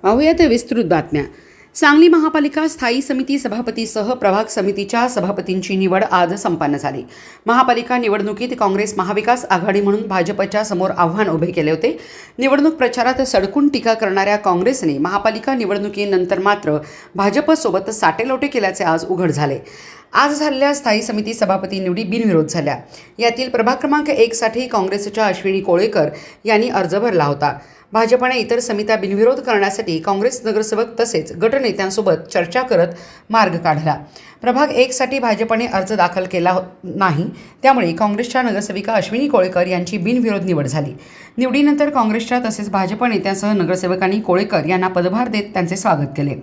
पाहूयात विस्तृत बातम्या। सांगली महापालिका स्थायी समिती सभापतीसह प्रभाग समितीच्या सभापतींची निवड आज संपन्न झाली। महापालिका निवडणुकीत काँग्रेस महाविकास आघाडी म्हणून भाजपच्या समोर आव्हान उभे केले होते। निवडणूक प्रचारात सडकून टीका करणाऱ्या काँग्रेसने महापालिका निवडणुकीनंतर मात्र भाजपसोबत साटेलोटे केल्याचे आज उघड झाले। आज झालेल्या स्थायी समिती सभापती निवडी बिनविरोध झाल्या। यातील प्रभाग क्रमांक 1 साठी काँग्रेसच्या अश्विनी कोळेकर यांनी अर्ज भरला होता। भाजपने इतर समित्या बिनविरोध करण्यासाठी काँग्रेस नगरसेवक तसेच गटनेत्यांसोबत चर्चा करत मार्ग काढला। प्रभाग 1 साठी भाजपने अर्ज दाखल केला नाही, त्यामुळे काँग्रेसच्या नगरसेविका अश्विनी कोळेकर यांची बिनविरोध निवड झाली। निवडीनंतर काँग्रेसच्या तसेच भाजप नेत्यांसह नगरसेवकांनी कोळेकर यांना पदभार देत त्यांचे स्वागत केले।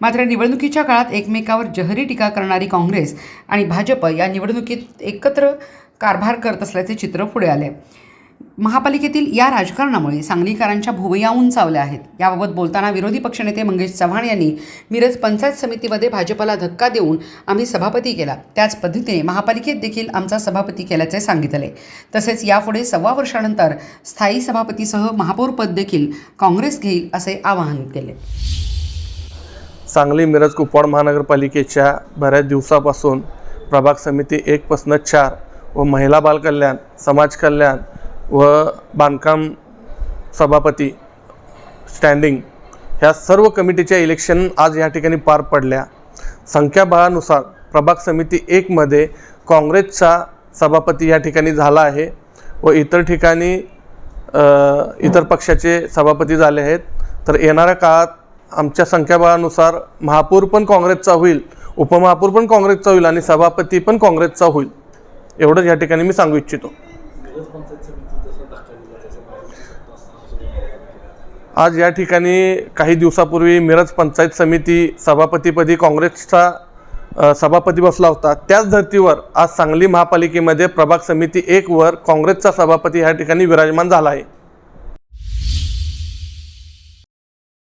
मात्र निवडणुकीच्या काळात एकमेकावर जहरी टीका करणारी काँग्रेस आणि भाजप या निवडणुकीत एकत्र कारभार करत असल्याचे चित्र पुढे आले। महापालिकेतील या राजकारणामुळे सांगलीकरांच्या भुवया उंचावल्या आहेत। याबाबत बोलताना विरोधी पक्षनेते मंगेश चव्हाण यांनी मिरज पंचायत समितीमध्ये भाजपला धक्का देऊन आम्ही सभापती केला, त्याच पद्धतीने महापालिकेत देखील आमचा सभापती केल्याचे सांगितले। तसेच यापुढे 1.25 वर्षानंतर स्थायी सभापतीसह महापौर पद देखील काँग्रेस घेईल असे आवाहन केले। सांगली मिरज कुपवाड महानगरपालिकेच्या बऱ्याच दिवसापासून प्रभाग समिती 1 पासून 4 व महिला बाल कल्याण, समाज कल्याण व बांधकाम सभापती स्टँडिंग ह्या सर्व कमिटीच्या इलेक्शन आज या ठिकाणी पार पडल्या। संख्याबळानुसार प्रभाग समिती 1 मध्ये काँग्रेसचा सभापती या ठिकाणी झाला आहे व इतर ठिकाणी इतर पक्षाचे सभापती झाले आहेत। तर येणाऱ्या काळात आमच्या संख्याबळानुसार महापौर पण काँग्रेसचा होईल, उपमहापौर पण काँग्रेसचा होईल आणि सभापती पण काँग्रेसचा होईल, एवढंच या ठिकाणी मी सांगू इच्छितो। आज या ठिकाणी काही दिवसापूर्वी मिरज पंचायत समिती सभापतीपदी काँग्रेसचा सभापती बसला होता। त्याच धर्तीवर आज सांगली महापालिकेमध्ये प्रभाग समिती 1 वर काँग्रेसचा सभापती या ठिकाणी विराजमान झाला आहे।